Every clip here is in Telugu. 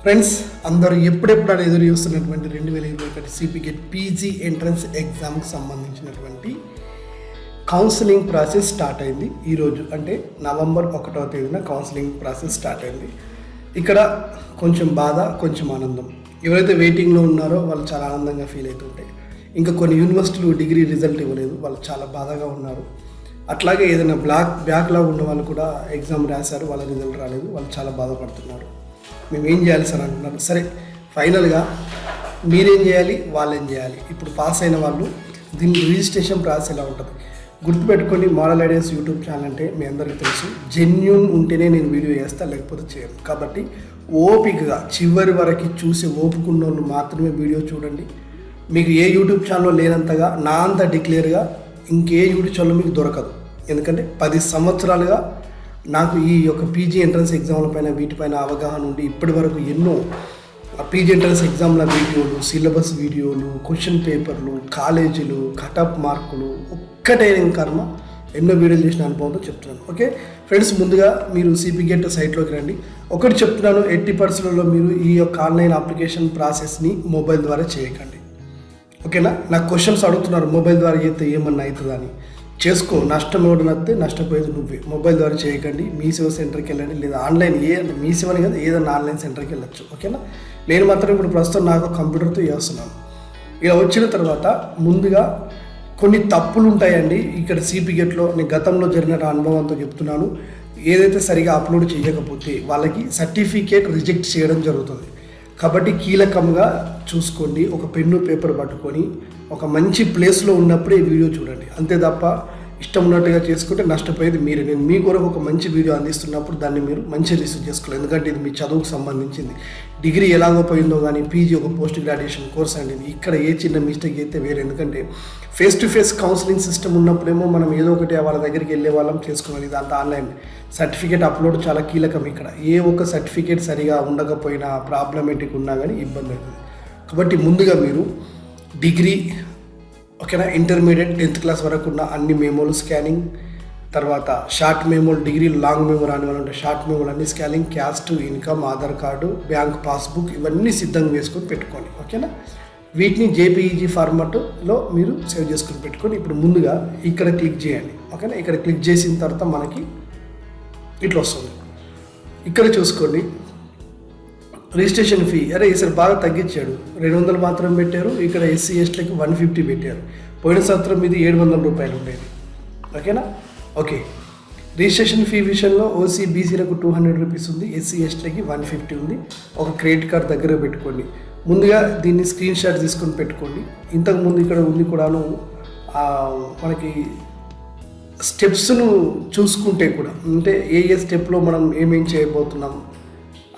ఫ్రెండ్స్ అందరూ ఎప్పుడెప్పుడు అని ఎదురు చూస్తున్నటువంటి 2021 సిపిగెట్ పీజీ ఎంట్రన్స్ ఎగ్జామ్కి సంబంధించినటువంటి కౌన్సిలింగ్ ప్రాసెస్ స్టార్ట్ అయింది. ఈరోజు అంటే నవంబర్ 1వ తేదీన కౌన్సిలింగ్ ప్రాసెస్ స్టార్ట్ అయింది. ఇక్కడ కొంచెం బాధ, కొంచెం ఆనందం. ఎవరైతే వెయిటింగ్లో ఉన్నారో వాళ్ళు చాలా ఆనందంగా ఫీల్ అవుతుంటాయి. ఇంకా కొన్ని యూనివర్సిటీలు డిగ్రీ రిజల్ట్ ఇవ్వలేదు, వాళ్ళు చాలా బాధగా ఉన్నారు. అట్లాగే ఏదైనా బ్యాక్లాగ్ ఉన్న వాళ్ళు కూడా ఎగ్జామ్ రాశారు, వాళ్ళ రిజల్ట్ రాలేదు, వాళ్ళు చాలా బాధపడుతున్నారు. మేము ఏం చేయాలి సార్ అంటున్నారు. సరే, ఫైనల్గా మీరేం చేయాలి, వాళ్ళేం చేయాలి. ఇప్పుడు పాస్ అయిన వాళ్ళు దీని రిజిస్ట్రేషన్ ప్రాసెస్ ఎలా ఉంటుంది గుర్తుపెట్టుకోండి. మోడల్ ఐడియాస్ యూట్యూబ్ ఛానల్ అంటే మీ అందరికీ తెలుసు, జెన్యూన్ ఉంటేనే నేను వీడియో చేస్తాను, లేకపోతే చేయను. కాబట్టి ఓపికగా చివరి వరకు చూసి ఓపుకున్న వాళ్ళు మాత్రమే వీడియో చూడండి. మీకు ఏ యూట్యూబ్ ఛానల్లో లేనంతగా నా అంత డిక్లేర్గా ఇంకే యూట్యూబ్ ఛానల్ మీకు దొరకదు. ఎందుకంటే 10 సంవత్సరాలుగా నాకు ఈ యొక్క పీజీ ఎంట్రన్స్ ఎగ్జామ్ల పైన వీటిపైన అవగాహన ఉండి ఇప్పటి వరకు ఎన్నో పీజీ ఎంట్రన్స్ ఎగ్జామ్ల వీడియోలు, సిలబస్ వీడియోలు, క్వశ్చన్ పేపర్లు, కాలేజీలు, కటప్ మార్కులు, ఒక్కటే కర్మ ఎన్నో వీడియోలు చేసిన అనుభవంతో చెప్తున్నాను. ఓకే ఫ్రెండ్స్, ముందుగా మీరు సిపిగెట్ సైట్లోకి రండి. ఒకటి చెప్తున్నాను, 80% మీరు ఈ యొక్క ఆన్లైన్ అప్లికేషన్ ప్రాసెస్ని మొబైల్ ద్వారా చేయకండి. ఓకేనా? నాకు క్వశ్చన్స్ అడుగుతున్నారు, మొబైల్ ద్వారా చేస్తే ఏమన్నా అవుతుందా అని. చేసుకో, నష్టం ఎవడనైతే నష్టపోయేది నువ్వే. మొబైల్ ద్వారా చేయకండి. మీ సేవ సెంటర్కి వెళ్ళండి, లేదా ఆన్లైన్ మీ సేవని కదా ఏదైనా ఆన్లైన్ సెంటర్కి వెళ్ళచ్చు. ఓకేనా? నేను మాత్రం ఇప్పుడు ప్రస్తుతం నాకు కంప్యూటర్తో చేస్తున్నాను. ఇలా వచ్చిన తర్వాత ముందుగా కొన్ని తప్పులు ఉంటాయండి ఇక్కడ సిపిగెట్లో. నేను గతంలో జరిగిన అనుభవంతో చెప్తున్నాను. ఏదైతే సరిగా అప్లోడ్ చేయకపోతే వాళ్ళకి సర్టిఫికేట్ రిజెక్ట్ చేయడం జరుగుతుంది. కాబట్టి కీలకంగా చూసుకోండి. ఒక పెన్ను పేపర్ పట్టుకొని ఒక మంచి ప్లేస్లో ఉన్నప్పుడే వీడియో చూడండి. అంతే తప్ప ఇష్టం ఉన్నట్టుగా చేసుకుంటే నష్టపోయేది మీరే. నేను మీ కొరకు ఒక మంచి వీడియో అందిస్తున్నప్పుడు దాన్ని మీరు మంచి రిసీవ్ చేసుకోవాలి. ఎందుకంటే ఇది మీ చదువుకు సంబంధించింది. డిగ్రీ ఎలాగో పోయిందో కానీ పీజీ ఒక పోస్ట్ గ్రాడ్యుయేషన్ కోర్స్ అండి. ఇక్కడ ఏ చిన్న మిస్టేక్ అయితే వేరే. ఎందుకంటే face to face counselling system ఉన్నప్పుడేమో మనం ఏదో ఒకటి వాళ్ళ దగ్గరికి వెళ్ళే వాళ్ళం చేసుకోవాలి. ఇదంతా ఆన్లైన్. సర్టిఫికేట్ అప్లోడ్ చాలా కీలకం. ఇక్కడ ఏ ఒక్క సర్టిఫికేట్ సరిగా ఉండకపోయినా, ప్రాబ్లమేటిక్ ఉన్నా కానీ ఇబ్బంది అవుతుంది. కాబట్టి ముందుగా మీరు డిగ్రీ, ఓకేనా, ఇంటర్మీడియట్ 10th క్లాస్ వరకు ఉన్న అన్ని మెమోలు స్కానింగ్, తర్వాత షార్ట్ మెమోలు, డిగ్రీ లాంగ్ మెమో రాని వాళ్ళు ఉంటే షార్ట్ మెమోలు అన్ని scanning, caste, income, Aadhaar card, bank passbook ఇవన్నీ సిద్ధంగా వేసుకొని పెట్టుకోండి. ఓకేనా? వీటిని జేపీఈజీ ఫార్మాట్లో మీరు సేవ్ చేసుకొని పెట్టుకొని ఇప్పుడు ముందుగా ఇక్కడ క్లిక్ చేయండి. ఓకేనా? ఇక్కడ క్లిక్ చేసిన తర్వాత మనకి ఇట్లా వస్తుంది. ఇక్కడ చూసుకోండి రిజిస్ట్రేషన్ ఫీ. అరే ఈసారి బాగా తగ్గించాడు, 200 మాత్రం పెట్టారు. ఇక్కడ ఎస్సీ ఎస్టీలకి 150 పెట్టారు. పోయిన సంవత్సరం ఇది 700 రూపాయలు ఉండేది. ఓకేనా? ఓకే, రిజిస్ట్రేషన్ ఫీ విషయంలో ఓసీ బీసీలకు 200 రూపీస్ ఉంది, ఎస్సీ ఎస్టీలకి 150 ఉంది. ఒక క్రెడిట్ కార్డ్ దగ్గర పెట్టుకోండి. ముందుగా దీన్ని స్క్రీన్ షాట్ తీసుకొని పెట్టుకోండి. ఇంతకుముందు ఇక్కడ ఉంది కూడాను మనకి స్టెప్స్ను చూసుకుంటే కూడా, అంటే ఏ స్టెప్లో మనం ఏమేం చేయబోతున్నాం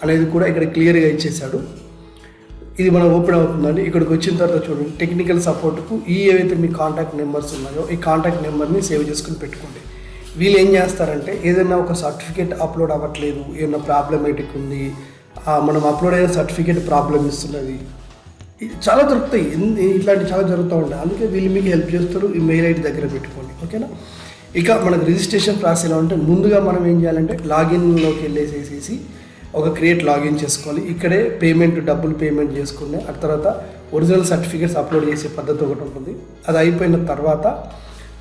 అనేది కూడా ఇక్కడ క్లియర్గా ఇచ్చేసాడు. ఇది మనం ఓపెన్ అవుతుందండి. ఇక్కడికి వచ్చిన తర్వాత చూడండి, టెక్నికల్ సపోర్ట్కు ఏవైతే మీ కాంటాక్ట్ నెంబర్స్ ఉన్నాయో ఈ కాంటాక్ట్ నెంబర్ని సేవ్ చేసుకుని పెట్టుకోండి. వీళ్ళు ఏం చేస్తారంటే ఏదైనా ఒక సర్టిఫికేట్ అప్లోడ్ అవ్వట్లేదు, ఏదైనా ప్రాబ్లమేటిక్ ఉంది, మనం అప్లోడ్ అయిన సర్టిఫికేట్ ప్రాబ్లం ఇస్తున్నది, చాలా దొరుకుతాయి. ఇట్లాంటి చాలా జరుగుతూ ఉంటాయి. అందుకే వీళ్ళు మీకు హెల్ప్ చేస్తారు. ఈ మెయిల్ ఐడి దగ్గర పెట్టుకోండి. ఓకేనా? ఇక మనకు రిజిస్ట్రేషన్ ప్రాసెస్ ఎలా ఉంటే ముందుగా మనం ఏం చేయాలంటే లాగిన్లోకి వెళ్ళేసేసి ఒక క్రియేట్ లాగిన్ చేసుకోవాలి. ఇక్కడే డబ్బులు పేమెంట్ చేసుకుని ఆ తర్వాత ఒరిజినల్ సర్టిఫికేట్స్ అప్లోడ్ చేసే పద్ధతి ఒకటి ఉంటుంది. అది అయిపోయిన తర్వాత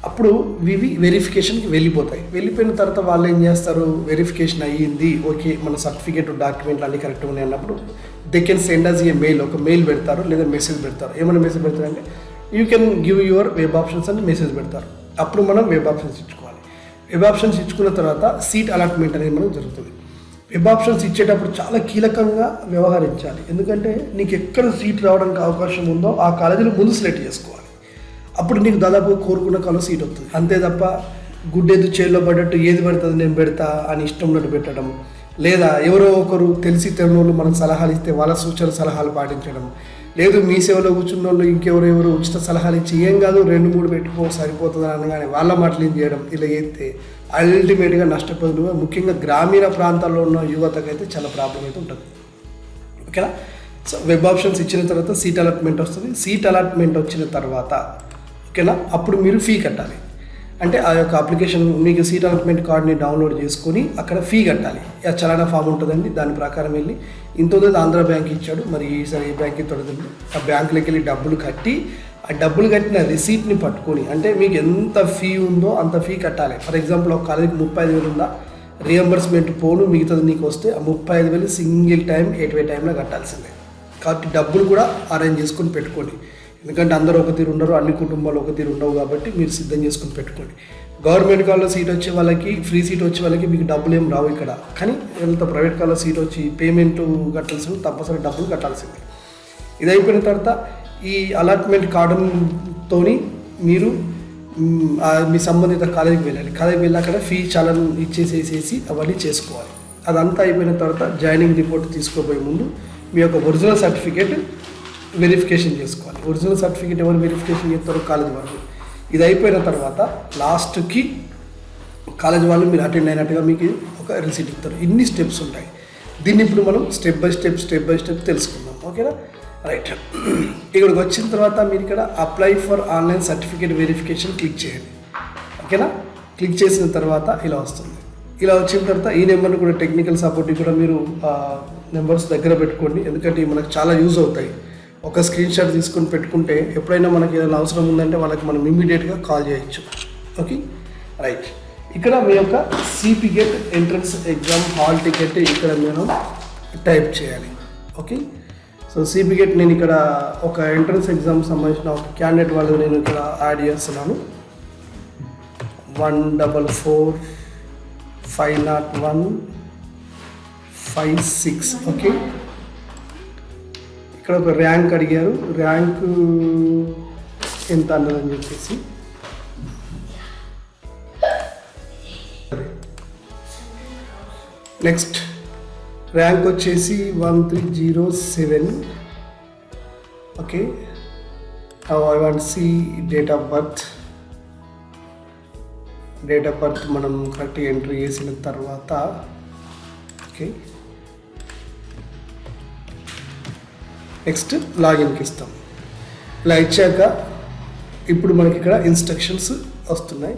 అప్పుడు ఇవి వెరిఫికేషన్కి వెళ్ళిపోతాయి. వెళ్ళిపోయిన తర్వాత వాళ్ళు ఏం చేస్తారు, వెరిఫికేషన్ అయ్యింది, ఓకే మన సర్టిఫికేట్ డాక్యుమెంట్లు అన్నీ కరెక్ట్గా ఉన్నాయి అన్నప్పుడు they can send us a mail. ఒక మెయిల్ పెడతారు లేదా మెసేజ్ పెడతారు. ఏమైనా మెసేజ్ పెడతారంటే you can give your web options అని మెసేజ్ పెడతారు. అప్పుడు మనం వెబ్ ఆప్షన్స్ ఇచ్చుకోవాలి. వెబ్ ఆప్షన్స్ ఇచ్చుకున్న తర్వాత సీట్ అలాట్మెంట్ అనేది మనకు జరుగుతుంది. వెబ్ ఆప్షన్స్ ఇచ్చేటప్పుడు చాలా కీలకంగా వ్యవహరించాలి. ఎందుకంటే నీకు ఎక్కడ సీట్ రావడానికి అవకాశం ఉందో ఆ కాలేజీలో ముందు సెలెక్ట్ చేసుకోవాలి. అప్పుడు నీకు దాదాపు కోరుకున్న కాలం సీట్ వస్తుంది. అంతే తప్ప గుడ్డెద్దు చేతిలో పడ్డట్టు ఏది పడుతుంది నేను పెడతా అని ఇష్టం ఉన్నట్టు పెట్టడం, లేదా ఎవరో ఒకరు తెలిసి తెలియని మనకు సలహాలు ఇస్తే వాళ్ళ సూచన సలహాలు పాటించడం, లేదు మీ సేవలో కూర్చున్న వాళ్ళు ఇంకెవరెవరు ఉచిత సలహాలు ఇచ్చి ఏం కాదు 2-3 పెట్టుకో సరిపోతుంది అనగానే వాళ్ళ మాటలు ఏం చేయడం, ఇలా చేస్తే అల్టిమేట్గా నష్టపోదు. ముఖ్యంగా గ్రామీణ ప్రాంతాల్లో ఉన్న యువతకైతే చాలా ప్రాబ్లం అయితే ఉంటుంది. ఓకేనా? సో వెబ్ ఆప్షన్స్ ఇచ్చిన తర్వాత సీట్ అలాట్మెంట్ వస్తుంది. సీట్ అలాట్మెంట్ వచ్చిన తర్వాత ఓకేనా అప్పుడు మీరు ఫీ కట్టాలి. అంటే ఆ యొక్క అప్లికేషన్ మీకు సీట్ అలాట్మెంట్ కార్డ్ని డౌన్లోడ్ చేసుకొని అక్కడ ఫీ కట్టాలి. ఆ చలానా ఫామ్ ఉంటుందండి, దాని ప్రకారం వెళ్ళి ఇంత ఆంధ్ర బ్యాంక్ ఇచ్చాడు, మరి ఈసారి ఏ బ్యాంక్ ఇస్తుందండి, ఆ బ్యాంకులోకి వెళ్ళి డబ్బులు కట్టి ఆ డబ్బులు కట్టిన రిసీప్ట్ని పట్టుకొని, అంటే మీకు ఎంత ఫీ ఉందో అంత ఫీ కట్టాలి. ఫర్ ఎగ్జాంపుల్ ఒక కాలేజీకి 35,000 ఉందా, రియంబర్స్మెంట్ పోను మిగతాది నీకు వస్తే ఆ 35,000 సింగిల్ టైం 8 టైంలో కట్టాల్సిందే. కాబట్టి డబ్బులు కూడా అరేంజ్ చేసుకొని పెట్టుకోండి. ఎందుకంటే అందరూ ఒక తీరు ఉండరు, అన్ని కుటుంబాలు ఒక తీరు ఉండవు, కాబట్టి మీరు సిద్ధం చేసుకొని పెట్టుకోండి. గవర్నమెంట్ కాల్లో సీట్ వచ్చే వాళ్ళకి, ఫ్రీ సీట్ వచ్చే వాళ్ళకి మీకు డబ్బులు ఏం రావు ఇక్కడ. కానీ ఎంత ప్రైవేట్ కాల్లో సీట్ వచ్చి పేమెంట్ కట్టాల్సింది, తప్పనిసరి డబ్బులు కట్టాల్సింది. ఇది అయిపోయిన తర్వాత ఈ అలాట్మెంట్ కార్డుతో మీరు మీ సంబంధిత కాలేజీకి వెళ్ళాలి. కాలేజీకి వెళ్ళి అక్కడ ఫీ చలన్ ఇచ్చేసేసి అవన్నీ చేసుకోవాలి. అదంతా అయిపోయిన తర్వాత జాయినింగ్ రిపోర్ట్ తీసుకోబోయే ముందు మీ యొక్క ఒరిజినల్ సర్టిఫికేట్ వెరిఫికేషన్ చేసుకోవాలి. ఒరిజినల్ సర్టిఫికేట్ ఎవరు వెరిఫికేషన్ చేస్తారో కాలేజ్ వాళ్ళు. ఇది అయిపోయిన తర్వాత లాస్ట్కి కాలేజ్ వాళ్ళు మీరు అటెండ్ అయినట్టుగా మీకు ఒక రిసీట్ ఇస్తారు. ఇన్ని స్టెప్స్ ఉంటాయి. దీన్ని ఇప్పుడు మనం స్టెప్ బై స్టెప్ తెలుసుకుందాం. ఓకేనా, రైట్. ఇక్కడికి వచ్చిన తర్వాత మీరు ఇక్కడ apply for online certificate verification click చేయండి. ఓకేనా, క్లిక్ చేసిన తర్వాత ఇలా వస్తుంది. ఇలా వచ్చిన తర్వాత ఈ నెంబర్ని కూడా టెక్నికల్ సపోర్ట్ కూడా మీరు నెంబర్స్ దగ్గర పెట్టుకోండి, ఎందుకంటే మనకు చాలా యూజ్ అవుతాయి. ఒక స్క్రీన్ షాట్ తీసుకొని పెట్టుకుంటే ఎప్పుడైనా మనకి ఏదైనా అవసరం ఉందంటే వాళ్ళకి మనం ఇమీడియట్గా కాల్ చేయొచ్చు. Okay, right. ఇక్కడ మీ యొక్క సిపిగెట్ ఎంట్రన్స్ ఎగ్జామ్ హాల్ టికెట్ ఇక్కడ నేను టైప్ చేయాలి. ఓకే, సో సిపిగెట్ నేను ఇక్కడ ఒక ఎంట్రన్స్ ఎగ్జామ్ సంబంధించిన ఒక క్యాండిడేట్ వాళ్ళు నేను ఇక్కడ యాడ్ చేస్తున్నాను. 144-501-56. ఓకే, ఇక్కడ ఒక ర్యాంక్ అడిగారు, ర్యాంకు ఎంత అన్నదని చెప్పేసి నెక్స్ట్ ర్యాంక్ వచ్చేసి 1307. Okay, I want see date of birth. Date of birth మనం కరెక్ట్గా ఎంట్రీ చేసిన తర్వాత ఓకే నెక్స్ట్ లాగిన్కి ఇస్తాం. ఇలా ఇచ్చాక ఇప్పుడు మనకి ఇక్కడ ఇన్స్ట్రక్షన్స్ వస్తున్నాయి.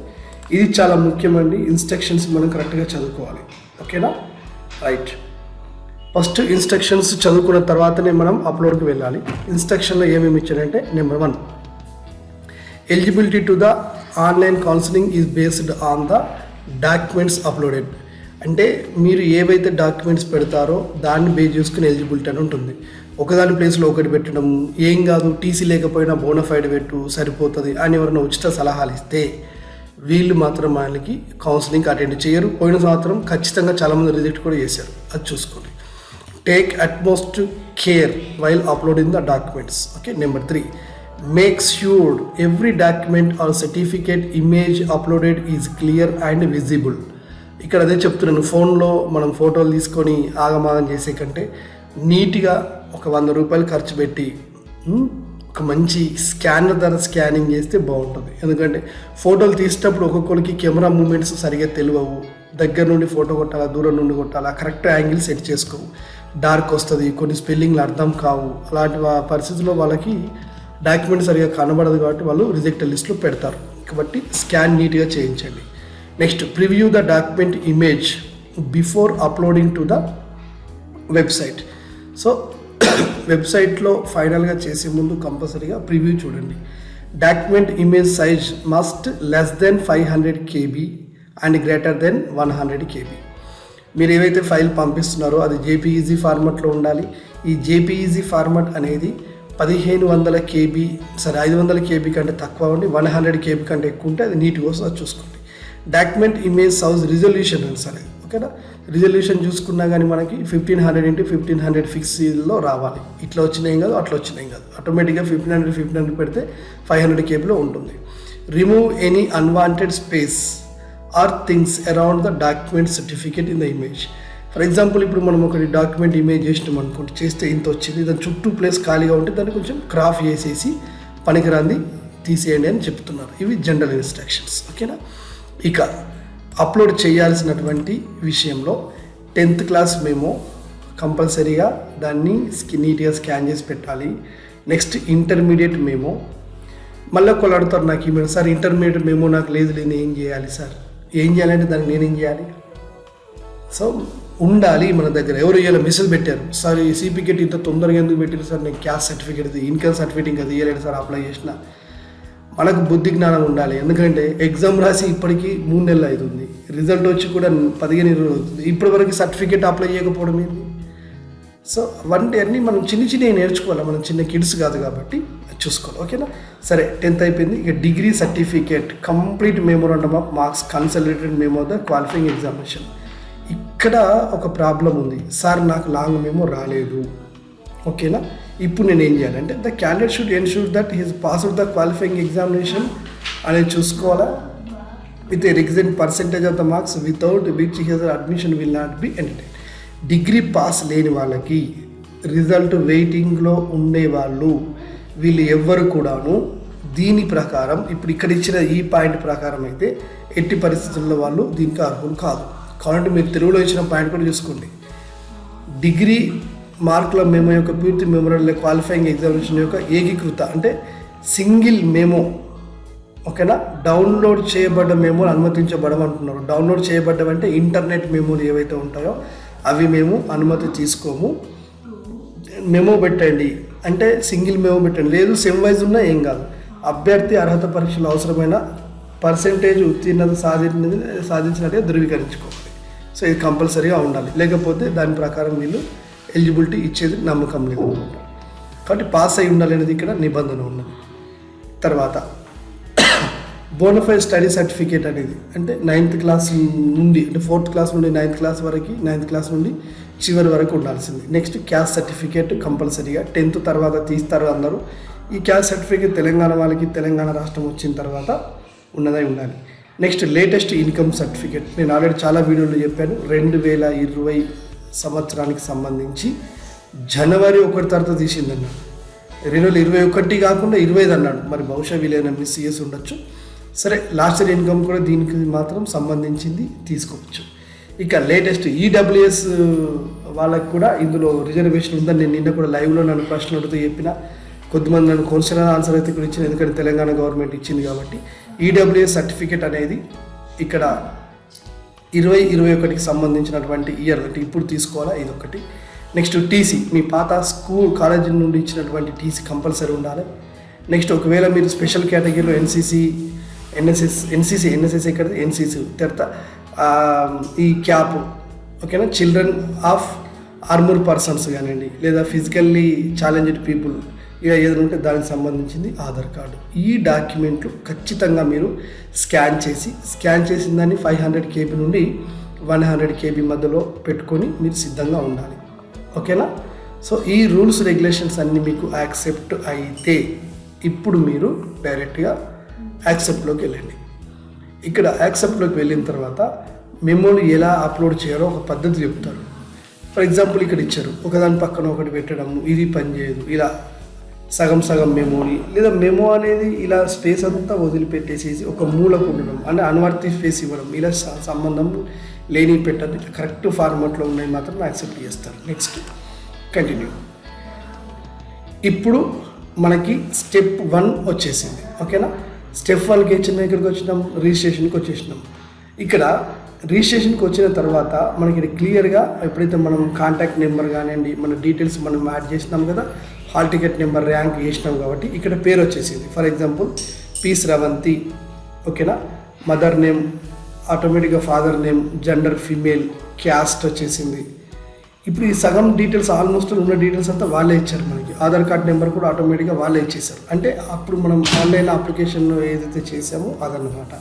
ఇది చాలా ముఖ్యమండి, ఇన్స్ట్రక్షన్స్ మనం కరెక్ట్గా చదువుకోవాలి. ఓకేనా, రైట్. ఫస్ట్ ఇన్స్ట్రక్షన్స్ చదువుకున్న తర్వాతనే మనం అప్లోడ్కి వెళ్ళాలి. ఇన్స్ట్రక్షన్లో ఏమేమి ఇచ్చారంటే, number 1, eligibility to the online counselling is based on the documents uploaded. అంటే మీరు ఏవైతే డాక్యుమెంట్స్ పెడతారో దాన్ని బేస్ చేసుకుని ఎలిజిబిలిటీ అని ఉంటుంది. ఒకదాని ప్లేస్లో ఒకటి పెట్టడం ఏం కాదు, టీసీ లేకపోయినా బోనఫైడ్ పెట్టు సరిపోతుంది అని ఎవరైనా ఉచిత సలహాలు ఇస్తే వీళ్ళు మాత్రం వాళ్ళకి కౌన్సిలింగ్ అటెండ్ చేయరు. పోయిన సంవత్సరం ఖచ్చితంగా చాలామంది రిజెక్ట్ కూడా చేశారు, అది చూసుకోండి. Take utmost care while uploading the documents. Okay, number 3, make sure every document are certificate image uploaded is clear and visible. ఇక్కడ అదే చెప్తున్నాను, ఫోన్లో మనం ఫోటోలు తీసుకొని ఆగమాగం చేసే కంటే నీట్గా ఒక 100 రూపాయలు ఖర్చు పెట్టి ఒక మంచి స్కానర్ ద్వారా స్కానింగ్ చేస్తే బాగుంటుంది. ఎందుకంటే ఫోటోలు తీసేటప్పుడు ఒక్కొక్కరికి కెమెరా మూమెంట్స్ సరిగ్గా తెలియవు, దగ్గర నుండి ఫోటో కొట్టాలా, దూరం నుండి కొట్టాలా, కరెక్ట్ యాంగిల్ సెట్ చేసుకోవు, డార్క్ వస్తుంది, కొన్ని స్పెల్లింగ్లు అర్థం కావు. అలాంటి పరిస్థితుల్లో వాళ్ళకి డాక్యుమెంట్ సరిగా కనబడదు, కాబట్టి వాళ్ళు రిజెక్ట్ లిస్ట్లో పెడతారు. కాబట్టి స్కాన్ నీట్గా చేయించండి. Next, preview the document image before uploading to the website. So వెబ్సైట్లో ఫైనల్గా చేసే ముందు కంపల్సరీగా ప్రివ్యూ చూడండి. Document image size must less than 500 KB and greater than 100 KB. మీరు ఏవైతే ఫైల్ పంపిస్తున్నారో అది జేపీఈజీ ఫార్మాట్లో ఉండాలి. ఈ జేపీఈజీ ఫార్మాట్ అనేది 1500 KB, సరే 500 KB కంటే తక్కువ ఉండి 100 KB కంటే ఎక్కువ ఉంటే అది నీట్గా వస్తుంది, చూసుకోండి. డాక్యుమెంట్ ఇమేజ్ సైజ్ రిజల్యూషన్ అని సరే, ఓకేనా. రిజల్యూషన్ చూసుకున్నా కానీ మనకి 1500x1500 ఫిక్స్లో రావాలి. ఇట్లా వచ్చినాయి కాదు, అట్లా వచ్చినాయి కాదు, ఆటోమేటిక్గా 1500 పెడితే 500 KBలో ఉంటుంది. Remove any unwanted space or things around the document certificate in the image. For example ఇప్పుడు మనం ఒకటి డాక్యుమెంట్ ఇమేజ్ చేసినాం అనుకుంటే, చేస్తే ఇంత వచ్చింది, దాని చుట్టూ ప్లేస్ ఖాళీగా ఉంటే దాన్ని కొంచెం క్రాఫ్ చేసేసి పనికిరాంది తీసేయండి అని చెప్తున్నారు. ఇవి జనరల్ ఇన్స్ట్రక్షన్స్, ఓకేనా. ఇక అప్లోడ్ చేయాల్సినటువంటి విషయంలో 10th క్లాస్ మెమో కంపల్సరీగా దాన్ని నీట్గా స్కాన్ చేసి పెట్టాలి. నెక్స్ట్ ఇంటర్మీడియట్ మెమో, మళ్ళీ ఒకళ్ళు అడుగుతారు నాకు ఈమెయిల్, సార్ ఇంటర్మీడియట్ మేము నాకు లేదు నేను ఏం చేయాలి సార్, ఏం చేయాలంటే దానికి నేనేం చేయాలి? సో ఉండాలి మన దగ్గర. ఎవరు ఇవాళ మెసేజ్ పెట్టారు, సార్ ఈ సీపీకేట్ ఇంత తొందరగా ఎందుకు పెట్టారు సార్, నేను క్యాస్ట్ సర్టిఫికేట్ ఇన్కమ్ సర్టిఫికేట్ ఇంకా తీయలేదు సార్ అప్లై చేసిన. మనకు బుద్ధి జ్ఞానం ఉండాలి. ఎందుకంటే ఎగ్జామ్ రాసి ఇప్పటికీ 3 నెలలు అవుతుంది, రిజల్ట్ వచ్చి కూడా 15-20 అవుతుంది, ఇప్పటివరకు సర్టిఫికేట్ అప్లై చేయకపోవడం ఏంటి? సో అన్నీ మనం చిన్న నేర్చుకోవాలి, మనం చిన్న కిడ్స్ కాదు కాబట్టి చూసుకోవాలి. ఓకేనా? సరే, 10th అయిపోయింది. ఇక degree certificate complete memorandum of marks consolidated memo the qualifying examination. ఇక్కడ ఒక ప్రాబ్లం ఉంది, సార్ నాకు లాంగ్ మెమో రాలేదు. ఓకేనా? ఇప్పుడు నేను ఏం చేయాలంటే the candidate should ensure that he's passed the qualifying examination అనేది చూసుకోవాలా, with a required percentage of the marks without which his admission will not be entertain. Degree pass లేని వాళ్ళకి, రిజల్ట్ వెయిటింగ్లో ఉండేవాళ్ళు, వీళ్ళు ఎవ్వరు కూడాను దీని ప్రకారం ఇప్పుడు ఇక్కడ ఇచ్చిన ఈ పాయింట్ ప్రకారం అయితే ఎట్టి పరిస్థితుల్లో వాళ్ళు దీనికి అర్హులు కాదు. కాబట్టి మీరు తెలుగులో ఇచ్చిన పాయింట్ కూడా చూసుకోండి. డిగ్రీ మార్కుల మెమో యొక్క పూర్తి మెమోరియల్ క్వాలిఫైయింగ్ ఎగ్జామినేషన్ యొక్క ఏకీకృత అంటే సింగిల్ మెమో, ఓకేనా, డౌన్లోడ్ చేయబడ్డ మెమోలు అనుమతించబడమంటున్నారు. డౌన్లోడ్ చేయబడ్డవంటే ఇంటర్నెట్ మెమోలు ఏవైతే ఉంటాయో అవి మేము అనుమతి తీసుకోము. మెమో పెట్టండి అంటే సింగిల్ మెమో పెట్టండి, లేదు సెమ్ వైజ్ ఉన్నా ఏం కాదు. అభ్యర్థి అర్హత పరీక్షలు అవసరమైన పర్సెంటేజ్ ఉత్తీర్ణత సాధించినట్టుగా ధృవీకరించుకోవాలి. సో ఇది కంపల్సరీగా ఉండాలి, లేకపోతే దాని ప్రకారం వీళ్ళు ఎలిజిబిలిటీ ఇచ్చేది నమ్మకం లేదు అనమాట. కాబట్టి పాస్ అయి ఉండాలి అనేది ఇక్కడ నిబంధన ఉన్నది. తర్వాత బోనఫైడ్ స్టడీ సర్టిఫికేట్ అనేది అంటే 9th క్లాస్ నుండి అంటే 4th క్లాస్ నుండి 9th క్లాస్ వరకు, 9th క్లాస్ నుండి చివరి వరకు ఉండాల్సింది. నెక్స్ట్ క్యాస్ట్ సర్టిఫికేట్ కంపల్సరీగా 10th తర్వాత తీస్తారు అందరూ. ఈ క్యాస్ట్ సర్టిఫికేట్ తెలంగాణ వాళ్ళకి తెలంగాణ రాష్ట్రం వచ్చిన తర్వాత ఉన్నదై ఉండాలి. నెక్స్ట్ లేటెస్ట్ ఇన్కమ్ సర్టిఫికేట్, నేను ఆల్రెడీ చాలా వీడియోలో చెప్పాను. 2020 సంవత్సరానికి సంబంధించి జనవరి 1 తర్వాత తీసిందన్నాడు. 2021 కాకుండా 25 అన్నాడు. మరి బహుశా వీలైనా మిస్ చేసి ఉండొచ్చు. సరే, లాస్ట్ ఇయర్ ఇన్కమ్ కూడా దీనికి మాత్రం సంబంధించింది తీసుకోవచ్చు. ఇక లేటెస్ట్ ఈడబ్ల్యూఎస్ వాళ్ళకి కూడా ఇందులో రిజర్వేషన్ ఉందని నేను నిన్న కూడా లైవ్లో నన్ను ప్రశ్న అడుగుతూ చెప్పిన. కొద్దిమంది నన్ను క్వశ్చన్ ఆన్సర్ అయితే ఇక్కడ ఇచ్చింది, ఎందుకంటే తెలంగాణ గవర్నమెంట్ ఇచ్చింది కాబట్టి. ఈడబ్ల్యూఎస్ సర్టిఫికేట్ అనేది ఇక్కడ 2021కి సంబంధించినటువంటి ఇయర్ అంటే ఇప్పుడు తీసుకోవాలా, ఇది ఒకటి. నెక్స్ట్ టీసీ, మీ పాత స్కూల్ కాలేజీ నుండి ఇచ్చినటువంటి టీసీ కంపల్సరీ ఉండాలి. నెక్స్ట్ ఒకవేళ మీరు స్పెషల్ కేటగిరీలో ఎన్సీసీ ఇక్కడ ఎన్సీసీ తర్వాత ఈ క్యాప్, ఓకేనా, చిల్డ్రన్ ఆఫ్ ఆర్మూర్ పర్సన్స్ కానివ్వండి, లేదా ఫిజికల్లీ ఛాలెంజ్డ్ పీపుల్ ఇలా ఏదైనా ఉంటే దానికి సంబంధించింది ఆధార్ కార్డు. ఈ డాక్యుమెంట్లు ఖచ్చితంగా మీరు స్కాన్ చేసిన దాన్ని 500 KB నుండి 100 KB మధ్యలో పెట్టుకొని మీరు సిద్ధంగా ఉండాలి. ఓకేనా? సో ఈ రూల్స్ రెగ్యులేషన్స్ అన్నీ మీకు యాక్సెప్ట్ అయితే ఇప్పుడు మీరు డైరెక్ట్గా యాక్సెప్ట్లోకి వెళ్ళండి. ఇక్కడ యాక్సెప్ట్లోకి వెళ్ళిన తర్వాత మెమోలు ఎలా అప్లోడ్ చేయాలో ఒక పద్ధతి చెప్తారు. ఫర్ ఎగ్జాంపుల్ ఇక్కడ ఇచ్చారు, ఒకదాని పక్కన ఒకటి పెట్టడం, ఇది పనిచేయదు, ఇలా సగం మెమోని, లేదా మెమో అనేది ఇలా స్పేస్ అంతా వదిలిపెట్టేసేసి ఒక మూలకు ఉండడం అంటే అనువర్తి స్పేస్ ఇవ్వడం, ఇలా సంబంధం లేని పెట్టద్దు. ఇట్లా కరెక్ట్ ఫార్మాట్లో ఉన్నాయి మాత్రం యాక్సెప్ట్ చేస్తారు. Next continue. ఇప్పుడు మనకి స్టెప్ 1 వచ్చేసింది. ఓకేనా? స్టెప్ 1కి ఇక్కడికి వచ్చినాం, రిజిస్ట్రేషన్కి వచ్చేసినాం. ఇక్కడ రిజిస్ట్రేషన్కి వచ్చిన తర్వాత మనకి క్లియర్గా ఎప్పుడైతే మనం కాంటాక్ట్ నెంబర్ కానివ్వండి, మన డీటెయిల్స్ మనం యాడ్ చేసినాం కదా, హాల్ టికెట్ నెంబర్ ర్యాంక్ చేసినాం కాబట్టి ఇక్కడ పేరు వచ్చేసింది. ఫర్ ఎగ్జాంపుల్ పి శ్రవంతి, ఓకేనా, మదర్ నేమ్ ఆటోమేటిక్గా father name, gender female, caste వచ్చేసింది. ఇప్పుడు ఈ సగం డీటెయిల్స్ ఆల్మోస్ట్ ఉన్న డీటెయిల్స్ అంతా వాళ్ళే ఇచ్చారు మనకి. ఆధార్ కార్డ్ నెంబర్ కూడా ఆటోమేటిక్గా వాళ్ళే ఇచ్చేసారు. అంటే అప్పుడు మనం ఆన్లైన్ అప్లికేషన్లో ఏదైతే చేసామో అదనమాట.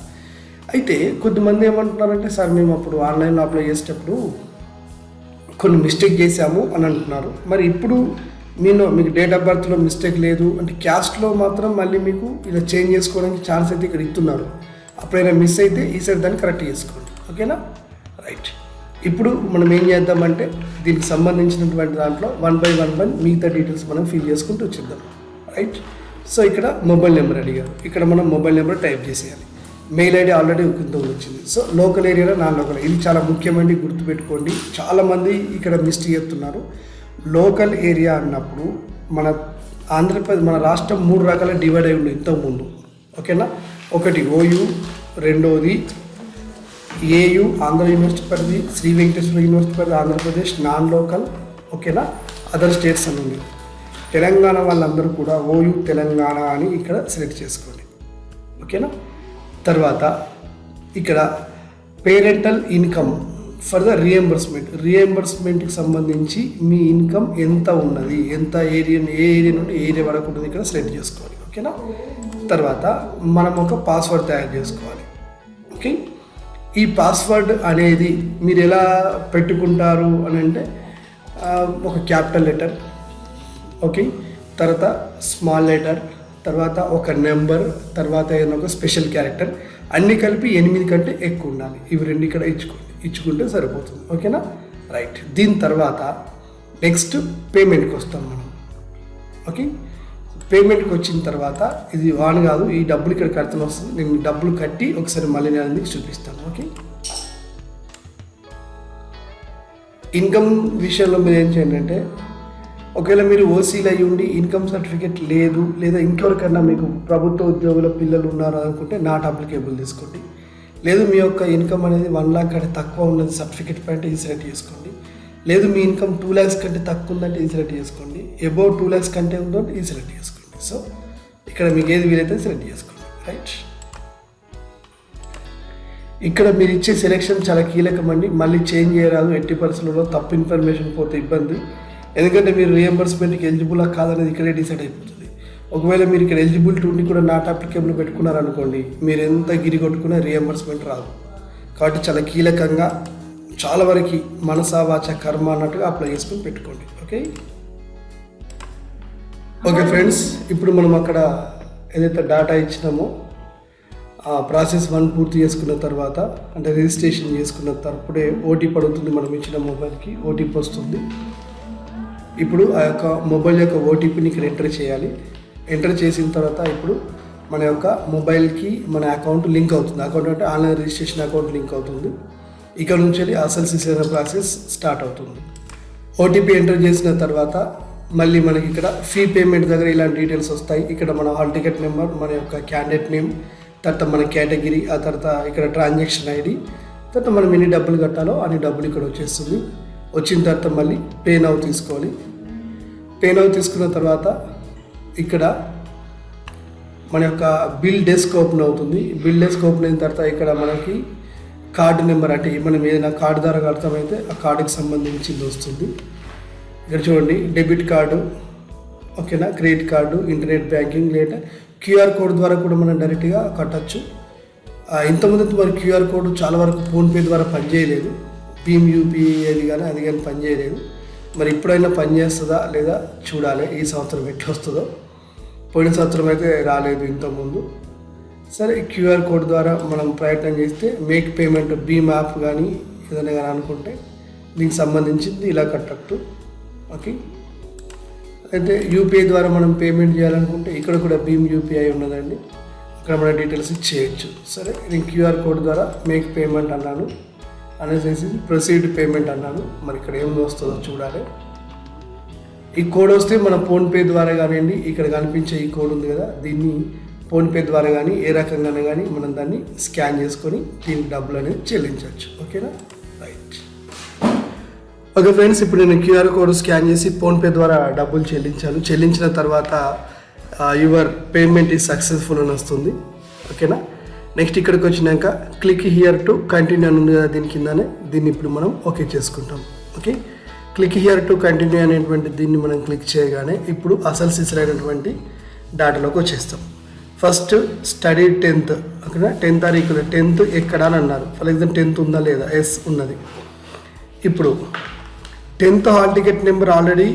అయితే కొద్దిమంది ఏమంటున్నారంటే, సార్ మేము అప్పుడు ఆన్లైన్లో అప్లై చేసేటప్పుడు కొన్ని మిస్టేక్ చేసాము అని అంటున్నారు. మరి ఇప్పుడు మీకు డేట్ ఆఫ్ బర్త్లో మిస్టేక్ లేదు అంటే క్యాస్ట్లో మాత్రం మళ్ళీ మీకు ఇలా చేంజ్ చేసుకోవడానికి ఛాన్స్ అయితే ఇక్కడ ఇస్తున్నారు. అప్పుడైనా మిస్ అయితే ఈసారి దాన్ని కరెక్ట్ చేసుకోండి. ఓకేనా? రైట్. ఇప్పుడు మనం ఏం చేద్దామంటే దీనికి సంబంధించినటువంటి దాంట్లో 1 by 1 మిగతా డీటెయిల్స్ మనం ఫిల్ చేసుకుంటూ వచ్చేద్దాం. రైట్. సో ఇక్కడ మొబైల్ నెంబర్ అడిగారు, ఇక్కడ మనం మొబైల్ నెంబర్ టైప్ చేసేయాలి. మెయిల్ ఐడి ఆల్రెడీ కింద వచ్చింది. సో లోకల్ ఏరియాలో నాన్ లోకల్, ఇది చాలా ముఖ్యమైనది, గుర్తుపెట్టుకోండి. చాలామంది ఇక్కడ మిస్టేక్ చేస్తున్నారు. లోకల్ ఏరియా అన్నప్పుడు మన ఆంధ్రప్రదేశ్, మన రాష్ట్రం 3 రకాల డివైడ్ అయి ఉంది ఇంతకుముందు. ఓకేనా. ఒకటి ఓయూ, రెండోది ఏయు ఆంధ్ర యూనివర్సిటీ పరిధి, శ్రీ వెంకటేశ్వర యూనివర్సిటీ పరిధి ఆంధ్రప్రదేశ్, నాన్ లోకల్. ఓకేనా. అదర్ స్టేట్స్ అని ఉంది. తెలంగాణ వాళ్ళందరూ కూడా ఓయూ తెలంగాణ అని ఇక్కడ సెలెక్ట్ చేసుకోండి. ఓకేనా. తర్వాత ఇక్కడ పేరెంటల్ ఇన్కమ్ ఫర్ ద రియంబర్స్మెంట్కి సంబంధించి మీ ఇన్కమ్ ఎంత ఉన్నది, ఎంత ఏరియా, ఏ ఏరియా నుండి ఏ ఏరియా వరకు ఉన్నది ఇక్కడ సెలెక్ట్ చేసుకోవాలి. ఓకేనా. తర్వాత మనం ఒక పాస్వర్డ్ తయారు చేసుకోవాలి. ఓకే. ఈ పాస్వర్డ్ అనేది మీరు ఎలా పెట్టుకుంటారు అని అంటే ఒక క్యాపిటల్ లెటర్, ఓకే, తర్వాత స్మాల్ లెటర్, తర్వాత ఒక నెంబర్, తర్వాత ఏదైనా ఒక స్పెషల్ క్యారెక్టర్, అన్నీ కలిపి 8 కంటే ఎక్కువ ఉండాలి. ఇవి 2 ఇక్కడ ఇచ్చుకుంటే సరిపోతుంది. ఓకేనా. రైట్. దీని తర్వాత నెక్స్ట్ పేమెంట్కి వస్తాం మనం. ఓకే. పేమెంట్కి వచ్చిన తర్వాత ఇది వాన్ కాదు, ఈ డబ్బులు ఇక్కడ కడుతూనే వస్తుంది. నేను డబ్బులు కట్టి ఒకసారి మళ్ళీ నేను మీకు చూపిస్తాను. ఓకే. ఇన్కమ్ విషయంలో మీరు ఏం చేయండి అంటే, ఒకవేళ మీరు ఓసీలు అయ్యి ఉండి ఇన్కమ్ సర్టిఫికేట్ లేదు, లేదా ఇంకెవరికన్నా మీకు ప్రభుత్వ ఉద్యోగుల పిల్లలు ఉన్నారు అనుకుంటే నాట్ అప్లికేబుల్ తీసుకోండి. లేదు మీ యొక్క ఇన్కమ్ అనేది 1 lakh కంటే తక్కువ ఉన్నది సర్టిఫికేట్ పైన ఈ సెలెక్ట్ చేసుకోండి. లేదు మీ ఇన్కమ్ 2 lakhs కంటే తక్కువ ఉందంటే ఈ సెలెక్ట్ చేసుకోండి. అబౌవ్ 2 lakhs కంటే ఉందంటే ఈ సెలెక్ట్ చేసుకోండి. సో ఇక్కడ మీకు ఏది వీలైతే సెలెక్ట్ చేసుకోండి. రైట్. ఇక్కడ మీరు ఇచ్చే సెలెక్షన్ చాలా కీలకం అండి. మళ్ళీ చేంజ్ చేయరాదు. 80% తప్పు ఇన్ఫర్మేషన్ పోతే ఇబ్బంది. ఎందుకంటే మీరు రియంబర్స్మెంట్కి ఎలిజిబుల్ కాదనేది ఇక్కడే డిసైడ్ అయిపోతుంది. ఒకవేళ మీరు ఇక్కడ ఎలిజిబిలిటీ ఉండి కూడా నాట్ అప్లికేబుల్ పెట్టుకున్నారనుకోండి, మీరు ఎంత గిరి కొట్టుకున్నా రియంబర్స్మెంట్ రాదు. కాబట్టి చాలా కీలకంగా, చాలా వరకు మనసా వాచ కర్మ అన్నట్టుగా అప్లై చేసుకొని పెట్టుకోండి. ఓకే ఫ్రెండ్స్, ఇప్పుడు మనం అక్కడ ఏదైతే డేటా ఇచ్చినామో ఆ ప్రాసెస్ 1 పూర్తి చేసుకున్న తర్వాత, అంటే రిజిస్ట్రేషన్ చేసుకున్న తర్వాతే ఓటీపీ అడుగుతుంది. మనం ఇచ్చిన మొబైల్కి ఓటీపీ వస్తుంది. ఇప్పుడు ఆ యొక్క మొబైల్ యొక్క ఓటీపీని ఇక్కడ ఎంటర్ చేయాలి. ఎంటర్ చేసిన తర్వాత ఇప్పుడు మన యొక్క మొబైల్కి మన అకౌంట్ లింక్ అవుతుంది. అకౌంట్ అంటే ఆన్లైన్ రిజిస్ట్రేషన్ అకౌంట్ లింక్ అవుతుంది. ఇక్కడ నుంచి అసలు సిసిన ప్రాసెస్ స్టార్ట్ అవుతుంది. ఓటీపీ ఎంటర్ చేసిన తర్వాత మళ్ళీ మనకి ఇక్కడ ఫీ పేమెంట్ దగ్గర ఇలాంటి డీటెయిల్స్ వస్తాయి. ఇక్కడ మన హాల్ టికెట్ నెంబర్, మన యొక్క క్యాండిడేట్ నేమ్, తర్వాత మన కేటగిరీ, ఆ తర్వాత ఇక్కడ ట్రాన్సాక్షన్ ఐడి, తర్వాత మనం ఎన్ని డబ్బులు కట్టాలో అన్ని డబ్బులు ఇక్కడ వచ్చేస్తుంది. వచ్చిన తర్వాత మళ్ళీ పే నౌ తీసుకోవాలి. పే నౌ తీసుకున్న తర్వాత ఇక్కడ మన యొక్క బిల్ డెస్క్ ఓపెన్ అవుతుంది. బిల్ డెస్క్ ఓపెన్ అయిన తర్వాత ఇక్కడ మనకి కార్డు నెంబర్, అంటే మనం ఏదైనా కార్డు ద్వారా కడతామైతే ఆ కార్డుకి సంబంధించింది వస్తుంది. ఇక్కడ చూడండి, డెబిట్ కార్డు, ఓకేనా, క్రెడిట్ కార్డు, ఇంటర్నెట్ బ్యాంకింగ్, లేదా క్యూఆర్ కోడ్ ద్వారా కూడా మనం డైరెక్ట్గా కట్టచ్చు. ఇంతకుముందు మరి క్యూఆర్ కోడ్ చాలా వరకు ఫోన్పే ద్వారా పనిచేయలేదు. భీమ్ యూపీఐ అది కానీ పనిచేయలేదు. మరి ఇప్పుడైనా పనిచేస్తుందా లేదా చూడాలి. ఈ సంవత్సరం ఎట్టి వస్తుందో. పోయిన సంవత్సరం అయితే రాలేదు ఇంతకుముందు. సరే, క్యూఆర్ కోడ్ ద్వారా మనం ప్రయత్నం చేస్తే మేక్ పేమెంట్, భీమ్ యాప్ కానీ ఏదైనా కానీ అనుకుంటే దీనికి సంబంధించింది ఇలా కట్టట్టు. ఓకే. అయితే యూపీఐ ద్వారా మనం పేమెంట్ చేయాలనుకుంటే ఇక్కడ కూడా భీమ్ యూపీఐ ఉన్నదండి. అక్కడ మన డీటెయిల్స్ ఇచ్చేయచ్చు. సరే, నేను క్యూఆర్ కోడ్ ద్వారా మేక్ పేమెంట్ అన్నాను, అనేసి ప్రొసీడ్ పేమెంట్ అన్నాను. మరి ఇక్కడ ఏం వస్తుందో చూడాలి. ఈ కోడ్ వస్తే మన ఫోన్పే ద్వారా కానివ్వండి, ఇక్కడ కనిపించే ఈ కోడ్ ఉంది కదా, దీన్ని ఫోన్పే ద్వారా కానీ ఏ రకంగానే కానీ మనం దాన్ని స్కాన్ చేసుకొని దీనికి డబ్బులు అనేది చెల్లించవచ్చు. ఓకేనా. రైట్. ఓకే ఫ్రెండ్స్, ఇప్పుడు నేను క్యూఆర్ కోడ్ స్కాన్ చేసి ఫోన్పే ద్వారా డబ్బులు చెల్లించాను. చెల్లించిన తర్వాత యువర్ పేమెంట్ ఈజ్ సక్సెస్ఫుల్ అని వస్తుంది. ఓకేనా. నెక్స్ట్ ఇక్కడికి వచ్చినాక క్లిక్ హియర్ టు కంటిన్యూ అని ఉంది కదా, దీని కిందనే దీన్ని ఇప్పుడు మనం ఓకే చేసుకుంటాం. Okay. Click here to continue అనేటువంటి దీన్ని మనం క్లిక్ చేయగానే ఇప్పుడు అసలు సిసరైనటువంటి డాటాలోకి వచ్చేస్తాం. ఫస్ట్ స్టడీ 10th, ఓకేనా. 10th తారీఖు, 10th ఎక్కడ అని అన్నారు. ఫర్ ఎగ్జాంపుల్ 10th ఉందా లేదా, ఎస్ ఉన్నది. ఇప్పుడు 10th hall ticket number already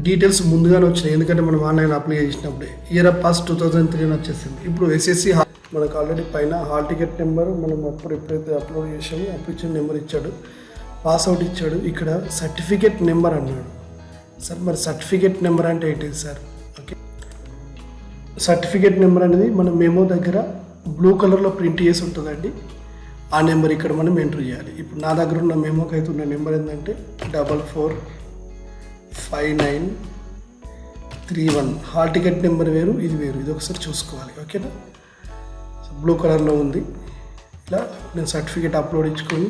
details ముందుగానే వచ్చినాయి, ఎందుకంటే మనం ఆన్లైన్ అప్లై చేసినప్పుడే. ఇయర్ ఆఫ్ పాస్ 2003 అని వచ్చేసింది. ఇప్పుడు ఎస్ఎస్సి మనకు ఆల్రెడీ పైన హాల్ టికెట్ నెంబర్ మనం ఎప్పుడైతే అప్లోడ్ చేసామో అప్పుడు ఇచ్చిన నెంబర్ ఇచ్చాడు, పాస్అవుట్ ఇచ్చాడు. ఇక్కడ సర్టిఫికేట్ నెంబర్ అన్నాడు. సార్ మరి సర్టిఫికేట్ నెంబర్ అంటే ఏంటిది సార్? ఓకే. సర్టిఫికేట్ నెంబర్ అనేది మన మెమో దగ్గర బ్లూ కలర్లో ప్రింట్ చేసి ఉంటుందండి. ఆ నెంబర్ ఇక్కడ మనం ఎంటర్ చేయాలి. ఇప్పుడు నా దగ్గర ఉన్న మెమోకి అయితే ఉన్న నెంబర్ ఏంటంటే 445931. హాల్ టికెట్ నెంబర్ వేరు, ఇది వేరు. ఇది ఒకసారి చూసుకోవాలి. ఓకేనా. బ్లూ కలర్లో ఉంది. ఇలా నేను సర్టిఫికేట్ అప్లోడ్ ఇచ్చుకొని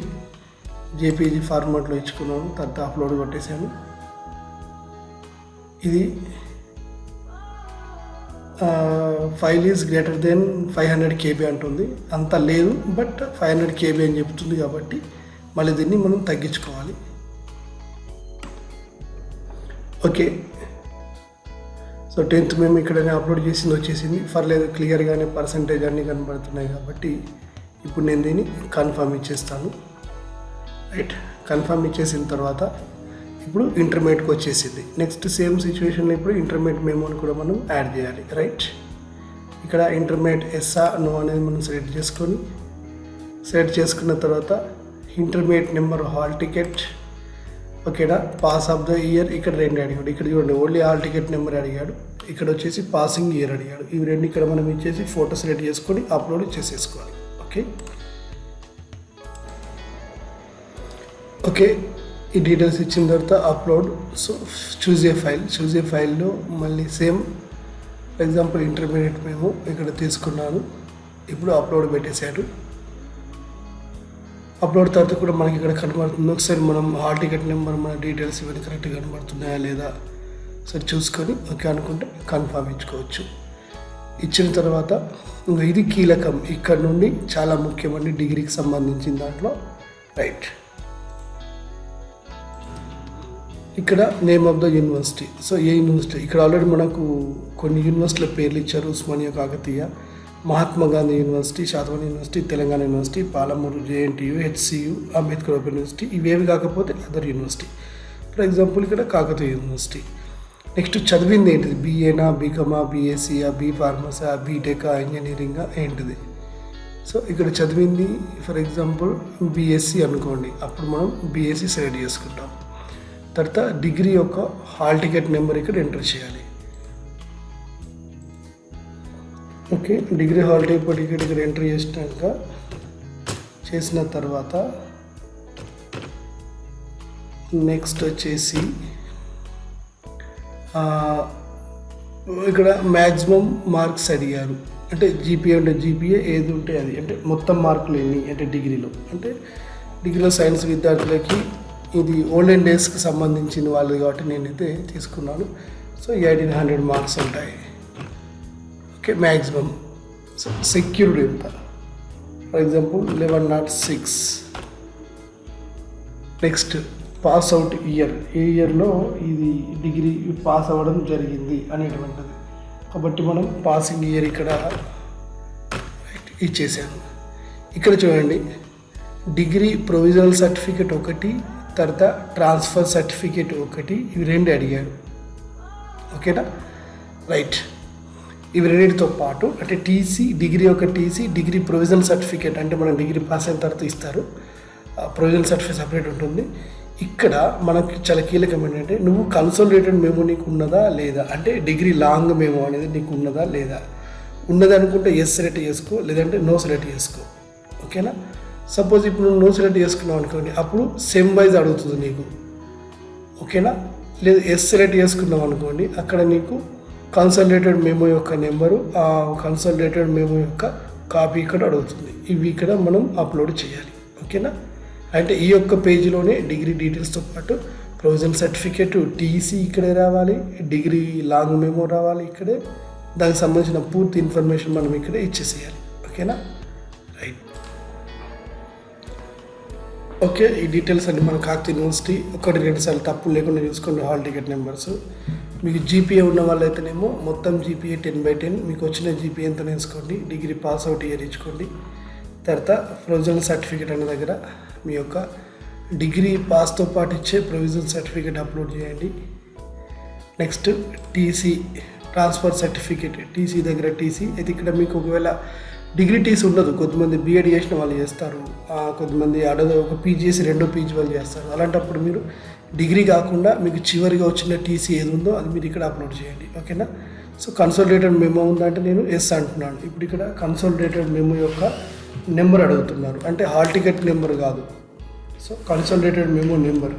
జేపీజీ ఫార్మాట్లో ఇచ్చుకున్నాను. తర్వాత అప్లోడ్ కొట్టేశాను. ఇది file is greater than 500 KB అంటుంది. అంత లేదు, బట్ 500 KB అని చెప్తుంది కాబట్టి మళ్ళీ దీన్ని మనం తగ్గించుకోవాలి. ఓకే, సో 10th మేము ఇక్కడ అప్లోడ్ చేసింది వచ్చేసింది. పర్లేదు, క్లియర్గానే పర్సంటేజ్ అన్నీ కనబడుతున్నాయి కాబట్టి ఇప్పుడు నేను దీన్ని కన్ఫర్మ్ ఇచ్చేస్తాను. రైట్, కన్ఫర్మ్ ఇచ్చేసిన తర్వాత ఇప్పుడు ఇంటర్మీడియట్కి వచ్చేసింది. నెక్స్ట్ సేమ్ సిచ్యువేషన్లో ఇప్పుడు ఇంటర్మీడియట్ మెమోని కూడా మనం యాడ్ చేయాలి. రైట్, ఇక్కడ ఇంటర్మీడియట్ ఎస్ఆ నో అనేది మనం సెలెక్ట్ చేసుకున్న తర్వాత ఇంటర్మీడియట్ నెంబర్ హాల్ టికెట్. ఓకేనా, పాస్ ఆఫ్ ద ఇయర్ ఇక్కడ 2 అడిగాడు. ఇక్కడ చూడండి ఓన్లీ హాల్ టికెట్ నెంబర్ అడిగాడు. ఇక్కడ వచ్చేసి పాసింగ్ ఇయర్ అడిగాడు. ఇవి 2 ఇక్కడ మనం ఇచ్చేసి ఫోటో సెలెక్ట్ చేసుకొని అప్లోడ్ చేసేసుకోవాలి. ఓకే, ఈ డీటెయిల్స్ ఇచ్చిన తర్వాత అప్లోడ్. సో చూజ్ ఏ ఫైల్లో మళ్ళీ సేమ్ ఎగ్జాంపుల్ ఇంటర్మీడియట్ మేము ఇక్కడ తీసుకున్నాను. ఇప్పుడు అప్లోడ్ పెట్టేశాడు. అప్లోడ్ తర్వాత కూడా మనకి ఇక్కడ కనబడుతుంది. ఒకసారి మనం హాల్ టికెట్ నెంబర్ మన డీటెయిల్స్ ఇవన్నీ కరెక్ట్గా కనబడుతున్నాయా లేదా సరే చూసుకొని ఓకే అనుకుంటే కన్ఫర్మ్ ఇచ్చుకోవచ్చు. ఇచ్చిన తర్వాత ఇంకా ఇది కీలకం, ఇక్కడ నుండి చాలా ముఖ్యమండి డిగ్రీకి సంబంధించిన దాంట్లో. రైట్, ఇక్కడ name of the university. So A university, ఇక్కడ ఆల్రెడీ మనకు కొన్ని యూనివర్సిటీల పేర్లు ఇచ్చారు. Osmania Kakatiya, Mahatma Gandhi university, Satavahana university, Telangana university, Palamuru, JNTU, HCU, Ambedkar open university. ఇవేవి కాకపోతే అదర్ యూనివర్సిటీ. ఫర్ ఎగ్జాంపుల్ ఇక్కడ కాకతీయ యూనివర్సిటీ. నెక్స్ట్ చదివింది ఏంటిది, BAనా, BComా, BSCయా, B.Pharmacy, B.Tech, ఇంజనీరింగా ఏంటిది. సో ఇక్కడ చదివింది ఫర్ ఎగ్జాంపుల్ BSc అనుకోండి, అప్పుడు మనం BSc సెలెక్ట్ చేసుకుంటాం. తర్వాత డిగ్రీ యొక్క హాల్ టికెట్ నెంబర్ ఇక్కడ ఎంటర్ చేయాలి. ఓకే, డిగ్రీ హాల్ టికెట్ ఇక్కడ ఎంటర్ చేసిన తర్వాత నెక్స్ట్ వచ్చేసి ఇక్కడ మ్యాక్సిమం మార్క్స్ అడిగారు. అంటే GPA అంటే GPA ఏది ఉంటే అది, అంటే మొత్తం మార్కులు ఎన్ని అంటే డిగ్రీలో సైన్స్ విద్యార్థులకి ఇది ఓల్డెన్ డేస్కి సంబంధించిన వాళ్ళు కాబట్టి నేనైతే తీసుకున్నాను. సో 1800 మార్క్స్ ఉంటాయి. Okay, maximum. సో సెక్యూర్డ్ ఎంత, for example 1106. Next pass out year, ఏ ఇయర్లో ఇది డిగ్రీ పాస్ అవ్వడం జరిగింది అనేటువంటిది. కాబట్టి మనం పాసింగ్ ఇయర్ ఇక్కడ ఇచ్చేసాను. ఇక్కడ చూడండి డిగ్రీ ప్రొవిజనల్ సర్టిఫికేట్ ఒకటి, తర్వాత ట్రాన్స్ఫర్ సర్టిఫికేట్ ఒకటి, ఇవి 2 అడిగాడు. ఓకేనా, రైట్. ఇవి 2తో పాటు అంటే టీసీ, డిగ్రీ ఒక టీసీ, డిగ్రీ ప్రొవిజనల్ సర్టిఫికేట్ అంటే మనం డిగ్రీ పాస్ అయిన తర్వాత ఇస్తారు. ప్రొవిజనల్ సర్టిఫికేట్ సపరేట్ ఉంటుంది. ఇక్కడ మనకి చాలా కీలకం ఏంటంటే నువ్వు కన్సోలిడేటెడ్ మెమో నీకు ఉన్నదా లేదా, అంటే డిగ్రీ లాంగ్ మెమో అనేది నీకు ఉన్నదా లేదా. ఉన్నది అనుకుంటే ఎస్ సెలెక్ట్ చేసుకో, లేదంటే నో సెలెక్ట్ చేసుకో. ఓకేనా, సపోజ్ ఇప్పుడు నువ్వు నో సెలెక్ట్ చేసుకున్నావు అనుకోండి, అప్పుడు సెమ్ వైజ్ అడుగుతుంది నీకు. ఓకేనా, లేదు ఎస్ సెలెక్ట్ చేసుకున్నావు అనుకోండి, అక్కడ నీకు కన్సల్టేటెడ్ మెమో యొక్క నెంబరు, ఆ కన్సల్టేటెడ్ మెమో యొక్క కాపీ ఇక్కడ అడుగుతుంది. ఇవి ఇక్కడ మనం అప్లోడ్ చేయాలి. ఓకేనా, అంటే ఈ యొక్క పేజీలోనే డిగ్రీ డీటెయిల్స్తో పాటు ప్రొవిజనల్ సర్టిఫికేట్, టీసీ ఇక్కడే రావాలి, డిగ్రీ లాంగ్ మెమో రావాలి ఇక్కడే, దానికి సంబంధించిన పూర్తి ఇన్ఫర్మేషన్ మనం ఇక్కడే ఇచ్చేసేయాలి. ఓకేనా, రైట్. ఓకే, ఈ డీటెయిల్స్ అన్ని మన కాకతీయ యూనివర్సిటీ 1-2 సార్లు తప్పులు లేకుండా చూసుకోండి. హాల్ టికెట్ నెంబర్స్ మీకు GPA ఉన్న వాళ్ళైతేనేమో మొత్తం GPA 10/10, మీకు వచ్చిన GPA ఎంత వేసుకోండి, డిగ్రీ పాస్ అవుట్ ఇయర్ ఇచ్చుకోండి. తర్వాత ప్రొవిజనల్ సర్టిఫికేట్ అనే దగ్గర మీ యొక్క డిగ్రీ పాస్తో పాటు ఇచ్చే ప్రొవిజనల్ సర్టిఫికేట్ అప్లోడ్ చేయండి. Next TC, transfer certificate, TC దగ్గర టీసీ అయితే ఇక్కడ మీకు ఒకవేళ డిగ్రీ టీసీ ఉండదు, కొంతమంది B.Ed చేసిన వాళ్ళు చేస్తారు, కొంతమంది ఒక PG చేసి 2వ PG వాళ్ళు చేస్తారు. అలాంటప్పుడు మీరు డిగ్రీ కాకుండా మీకు చివరిగా వచ్చిన టీసీ ఏది ఉందో అది మీరు ఇక్కడ అప్లోడ్ చేయండి. ఓకేనా, సో కన్సల్టేటెడ్ మెమో ఉందంటే నేను ఎస్ అంటున్నాను. ఇప్పుడు ఇక్కడ కన్సల్టేటెడ్ మెమో యొక్క నెంబర్ అడుగుతున్నారు, అంటే హాల్ టికెట్ నెంబర్ కాదు. సో కన్సల్టేటెడ్ మెమో నెంబర్,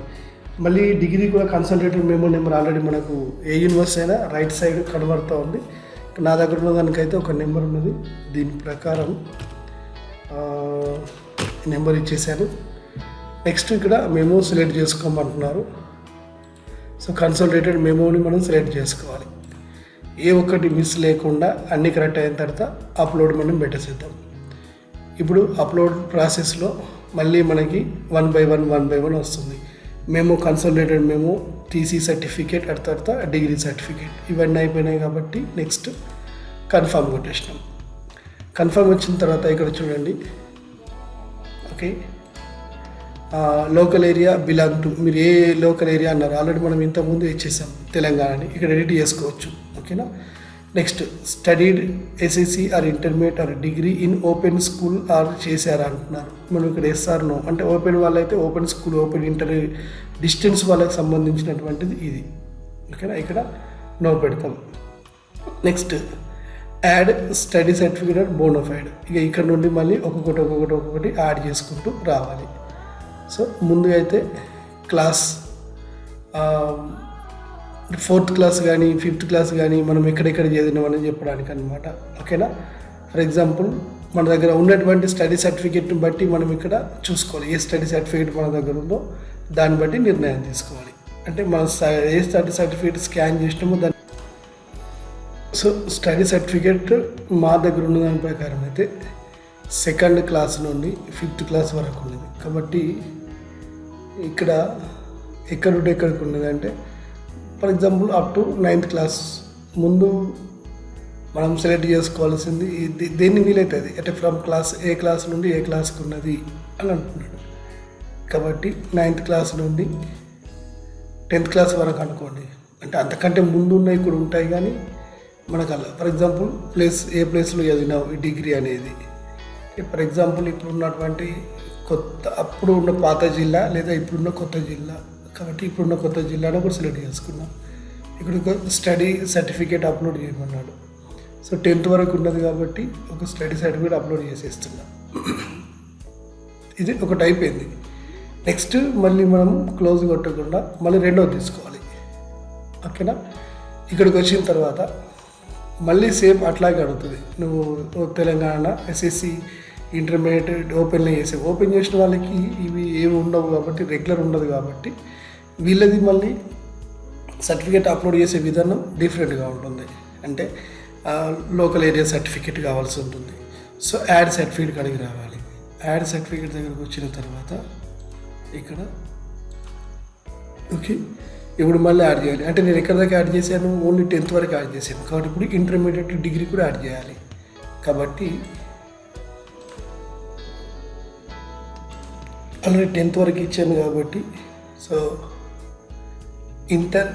మళ్ళీ డిగ్రీ కూడా కన్సల్టేటెడ్ మెమో నెంబర్ ఆల్రెడీ మనకు ఏ యూనివర్సిటీ అయినా రైట్ సైడ్ కనబడుతూ ఉంది. నా దగ్గర ఉన్న దానికైతే ఒక నెంబర్ ఉన్నది. దీని ప్రకారం నెంబర్ ఇచ్చేసాను. నెక్స్ట్ ఇక్కడ మెమో సెలెక్ట్ చేసుకోమంటున్నారు. సో కన్సల్టేటెడ్ మెమోని మనం సెలెక్ట్ చేసుకోవాలి. ఏ ఒక్కటి మిస్ లేకుండా అన్ని కరెక్ట్ అయిన తర్వాత అప్లోడ్ మనం పెట్టేసేద్దాం. ఇప్పుడు అప్లోడ్ ప్రాసెస్లో మళ్ళీ మనకి 1 by 1 వస్తుంది. మేము కన్సల్టేటెడ్ మేము టీసీ సర్టిఫికేట్ తర్వాత డిగ్రీ సర్టిఫికేట్ ఇవన్నీ అయిపోయినాయి కాబట్టి నెక్స్ట్ కన్ఫర్మ్ కొట్టేసినాం. కన్ఫర్మ్ వచ్చిన తర్వాత ఇక్కడ చూడండి, okay, local area belong to, మీరు ఏ లోకల్ ఏరియా అన్నారు ఆల్రెడీ మనం ఇంతకుముందు ఇచ్చేసాం తెలంగాణని, ఇక్కడ ఎడిట్ చేసుకోవచ్చు. ఓకేనా. Next studied SSC or intermediate or degree in open school or చేశారా అంటున్నారు. మనం ఇక్కడ ఎస్ఆర్ నో అంటే ఓపెన్ వాళ్ళైతే open school, open inter, distance వాళ్ళకి సంబంధించినటువంటిది ఇది. ఓకేనా, ఇక్కడ నో పెడతాం. Next add study certificate bonafide. ఇక ఇక్కడ నుండి మళ్ళీ ఒక్కొక్కటి యాడ్ చేసుకుంటూ రావాలి. సో ముందుగా అయితే క్లాస్ 4th క్లాస్ కానీ 5th క్లాస్ కానీ మనం ఎక్కడెక్కడ చదివినామని చెప్పడానికి అనమాట. ఓకేనా. ఫర్ ఎగ్జాంపుల్ మన దగ్గర ఉన్నటువంటి స్టడీ సర్టిఫికేట్ని బట్టి మనం ఇక్కడ చూసుకోవాలి. ఏ స్టడీ సర్టిఫికేట్ మన దగ్గర ఉందో దాన్ని బట్టి నిర్ణయం తీసుకోవాలి. అంటే మనం ఏ స్టడీ సర్టిఫికేట్ స్కాన్ చేసినామో దాన్ని. సో స్టడీ సర్టిఫికేట్ మా దగ్గర ఉన్న దాని ప్రకారం అయితే 2nd క్లాస్ నుండి 5th క్లాస్ వరకు ఉన్నది. కాబట్టి ఇక్కడ ఎక్కడికి ఉన్నది అంటే for example up to 9th class ముందు మనం సెలెక్ట్ చేసుకోవాల్సింది దేన్ని వీలైతుంది అంటే ఫ్రమ్ క్లాస్ ఏ క్లాస్ నుండి ఏ క్లాస్కి ఉన్నది అని అంటున్నాడు. కాబట్టి 9th క్లాస్ నుండి 10th క్లాస్ వరకు అనుకోండి. అంటే అంతకంటే ముందు ఉన్నాయి ఇక్కడ ఉంటాయి కానీ మనకల్లా ఫర్ ఎగ్జాంపుల్ ఏ ప్లేస్లో చదివినావు ఈ డిగ్రీ అనేది. ఫర్ ఎగ్జాంపుల్ ఇప్పుడు ఉన్నటువంటి అప్పుడు ఉన్న పాత జిల్లా లేదా ఇప్పుడున్న కొత్త జిల్లా, కాబట్టి ఇప్పుడున్న కొత్త జిల్లాను కూడా సెలెక్ట్ చేసుకున్నాం. ఇక్కడ స్టడీ సర్టిఫికేట్ అప్లోడ్ చేయమన్నాడు. సో 10th వరకు ఉన్నది కాబట్టి ఒక స్టడీ సర్టిఫికేట్ అప్లోడ్ చేసేస్తున్నాం. ఇది ఒకటి అయిపోయింది. నెక్స్ట్ మళ్ళీ మనం క్లోజ్ కొట్టకుండా మళ్ళీ రెండోది తీసుకోవాలి. ఓకేనా. ఇక్కడికి వచ్చిన తర్వాత మళ్ళీ సేమ్ అట్లాగే అడుగుతుంది. నువ్వు తెలంగాణ ఎస్ఎస్సి ఇంటర్మీడియట్ ఓపెన్లో చేసావు. ఓపెన్ చేసిన వాళ్ళకి ఇవి ఏమి ఉండవు కాబట్టి రెగ్యులర్ ఉండదు కాబట్టి వీళ్ళది మళ్ళీ సర్టిఫికేట్ అప్లోడ్ చేసే విధానం డిఫరెంట్గా ఉంటుంది. అంటే లోకల్ ఏరియా సర్టిఫికేట్ కావాల్సి ఉంటుంది. సో యాడ్ సర్టిఫికేట్ అడిగి రావాలి. యాడ్ సర్టిఫికేట్ దగ్గరకు వచ్చిన తర్వాత ఇక్కడ ఓకే ఇప్పుడు మళ్ళీ యాడ్ చేయాలి. అంటే నేను ఎక్కడి దాకా యాడ్ చేశాను, ఓన్లీ 10th వరకు యాడ్ చేశాను కాబట్టి ఇప్పుడు ఇంటర్మీడియట్ డిగ్రీ కూడా యాడ్ చేయాలి. కాబట్టి ఆల్రెడీ 10th వరకు ఇచ్చాను కాబట్టి సో ఇంటర్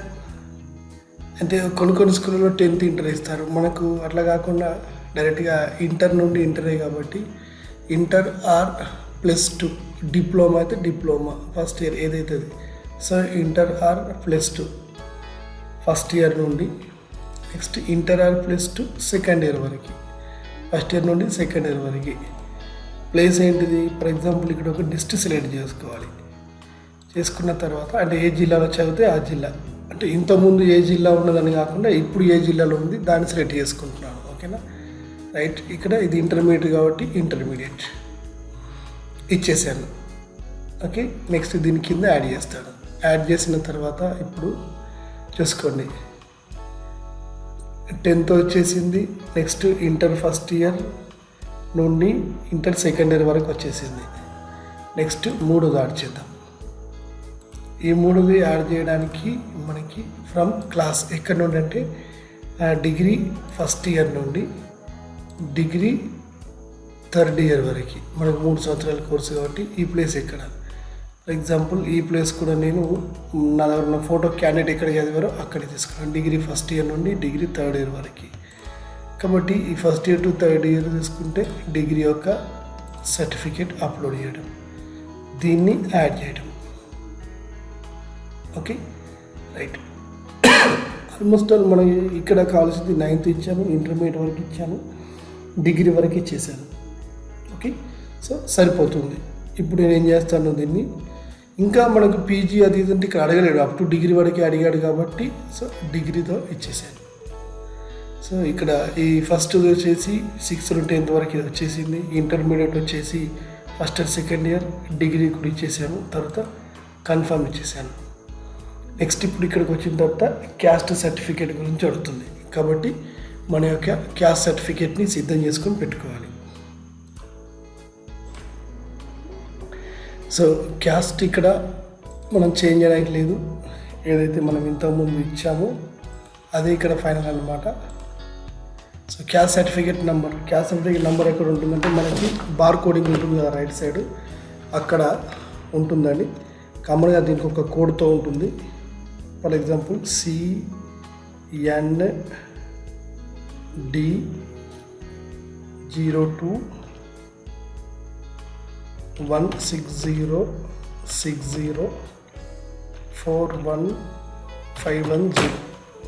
అంటే కొన్ని స్కూళ్ళలో 10th ఇంటర్ ఇస్తారు. మనకు అట్లా కాకుండా డైరెక్ట్గా ఇంటర్ నుండి ఇంటరే కాబట్టి ఇంటర్ ఆర్ +2 డిప్లొమా అయితే డిప్లొమా ఫస్ట్ ఇయర్ ఏదైతే. So inter or +2 first year నుండి next inter or +2 second year వరకు, ఫస్ట్ ఇయర్ నుండి సెకండ్ ఇయర్ వరకు. ప్లేస్ ఏంటిది ఫర్ ఎగ్జాంపుల్ ఇక్కడ ఒక డిస్ట్రిక్ట్ సెలెక్ట్ చేసుకోవాలి. చేసుకున్న తర్వాత అంటే ఏ జిల్లాలో చదివితే ఆ జిల్లా, అంటే ఇంతకుముందు ఏ జిల్లా ఉన్నదని కాకుండా ఇప్పుడు ఏ జిల్లాలో ఉంది దాన్ని సెలెక్ట్ చేసుకుంటున్నాను. ఓకేనా, రైట్. ఇక్కడ ఇది ఇంటర్మీడియట్ కాబట్టి ఇంటర్మీడియట్ ఇచ్చేసాను. ఓకే, నెక్స్ట్ దీని కింద యాడ్ చేస్తాను. యాడ్ చేసిన తర్వాత ఇప్పుడు చూసుకోండి 10th వచ్చేసింది. నెక్స్ట్ ఇంటర్ ఫస్ట్ ఇయర్ నుండి ఇంటర్ సెకండ్ ఇయర్ వరకు వచ్చేసింది. నెక్స్ట్ 3ది యాడ్ చేద్దాం. ఈ 3ది యాడ్ చేయడానికి మనకి ఫ్రమ్ క్లాస్ ఎక్కడి నుండి అంటే డిగ్రీ ఫస్ట్ ఇయర్ నుండి డిగ్రీ 3rd ఇయర్ వరకు మనకు 3 సంవత్సరాల కోర్సు కాబట్టి ఈ ప్లేస్ ఎక్కడ. ఫర్ ఎగ్జాంపుల్ ఈ ప్లేస్ కూడా నేను నా దగ్గర ఉన్న ఫోటో క్యాండిడేట్ ఎక్కడ చదివారో అక్కడ తీసుకున్నాను. డిగ్రీ ఫస్ట్ ఇయర్ నుండి డిగ్రీ 3rd ఇయర్ వరకు. కాబట్టి ఈ first year to 3rd year తీసుకుంటే డిగ్రీ యొక్క సర్టిఫికేట్ అప్లోడ్ చేయడం, దీన్ని యాడ్ చేయడం. Okay, right. ఆల్మోస్ట్ ఆల్ మనం ఇక్కడ కావాల్సింది 9th ఇచ్చాను, ఇంటర్మీడియట్ వరకు ఇచ్చాను, డిగ్రీ వరకు ఇచ్చేసాను. ఓకే, సో సరిపోతుంది. ఇప్పుడు నేను ఏం చేస్తాను దీన్ని ఇంకా మనకు పీజీ అది ఇదంటే ఇక్కడ అడగలేడు, అప్ టు డిగ్రీ వరకు అడిగాడు కాబట్టి సో డిగ్రీతో ఇచ్చేసాను. సో ఇక్కడ ఈ ఫస్ట్ వచ్చేసి 6th నుండి 10th వరకు ఇది వచ్చేసింది. ఇంటర్మీడియట్ వచ్చేసి first and second year, degree కూడా ఇచ్చేసాను, తర్వాత కన్ఫర్మ్ ఇచ్చేసాను. నెక్స్ట్ ఇప్పుడు ఇక్కడికి వచ్చిన తర్వాత క్యాస్ట్ సర్టిఫికేట్ గురించి అడుగుతుంది. కాబట్టి మన యొక్క క్యాస్ట్ సర్టిఫికేట్ని సిద్ధం చేసుకొని పెట్టుకోవాలి. సో క్యాస్ట్ ఇక్కడ మనం చేంజ్ చేయడానికి లేదు, ఏదైతే మనం ఇంతకుముందు ఇచ్చామో అదే ఇక్కడ ఫైనల్ అన్నమాట. సో క్యాస్ట్ సర్టిఫికేట్ నెంబర్ ఎక్కడ ఉంటుందంటే మనకి బార్ కోడింగ్ ఉంటుంది కదా రైట్ సైడ్, అక్కడ ఉంటుందండి. కామన్గా దీనికి ఒక కోడ్తో ఉంటుంది. For example CND0216060415110.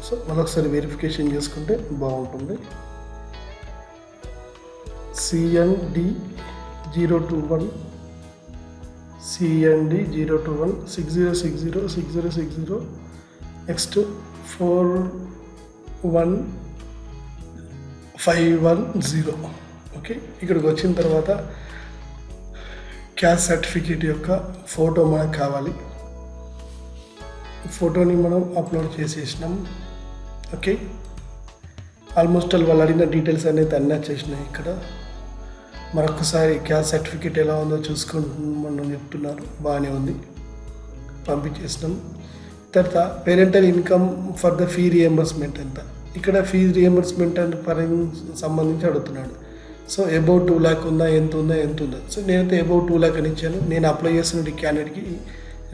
సో మరొకసారి వెరిఫికేషన్ చేసుకుంటే బాగుంటుంది. CND021606060 next 41510. ఓకే, ఇక్కడికి వచ్చిన తర్వాత క్యాస్ట్ సర్టిఫికేట్ యొక్క ఫోటో మనకు కావాలి. ఫోటోని మనం అప్లోడ్ చేసేసినాం. ఓకే, ఆల్మోస్ట్ వాళ్ళు అడిగిన డీటెయిల్స్ అనేది అన్నీ వచ్చేసినాయి. ఇక్కడ మరొకసారి క్యాస్ట్ సర్టిఫికేట్ ఎలా ఉందో చూసుకుంటున్నాం చెప్తున్నారు, బాగానే ఉంది, పంపించేసినాం. తర్వాత parental income for the fee reimbursement ఎంత, ఇక్కడ ఫీ రియంబర్స్మెంట్ అండ్ సంబంధించి అడుగుతున్నాడు. సో అబౌట్ 2 lakh ఉందా, ఎంత ఉందా. సో నేనైతే అబౌట్ 2 lakh అని ఇచ్చాను. నేను అప్లై చేస్తున్న క్యాండిడేట్కి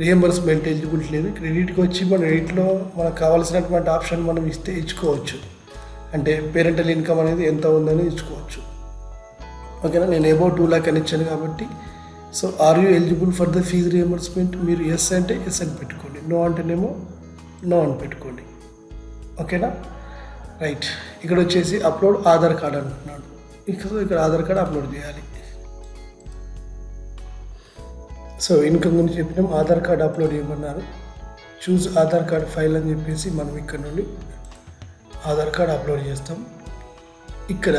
రియంబర్స్మెంట్ ఎలిజిబిలిటీ లేదు. క్రెడిట్కి వచ్చి మన ఎడిట్లో మనకు కావాల్సినటువంటి ఆప్షన్ మనం ఇచ్చుకోవచ్చు. అంటే పేరెంటల్ ఇన్కమ్ అనేది ఎంత ఉందని ఇచ్చుకోవచ్చు. ఓకేనా, నేను అబౌట్ 2 lakh అని ఇచ్చాను కాబట్టి. So are you eligible for the fees reimbursement, మీరు ఎస్ అంటే ఎస్ అని పెట్టుకోండి, నో అంటేనేమో నో అని పెట్టుకోండి. ఓకేనా, రైట్. ఇక్కడ వచ్చేసి అప్లోడ్ ఆధార్ కార్డ్ అంటున్నాడు. ఇక్కడ ఆధార్ కార్డ్ అప్లోడ్ చేయాలి. సో ఇన్కమ్ గురించి చెప్పినాం, ఆధార్ కార్డ్ అప్లోడ్ చేయమన్నారు. చూజ్ ఆధార్ కార్డ్ ఫైల్ అని చెప్పేసి మనం ఇక్కడ నుండి ఆధార్ కార్డ్ అప్లోడ్ చేస్తాం. ఇక్కడ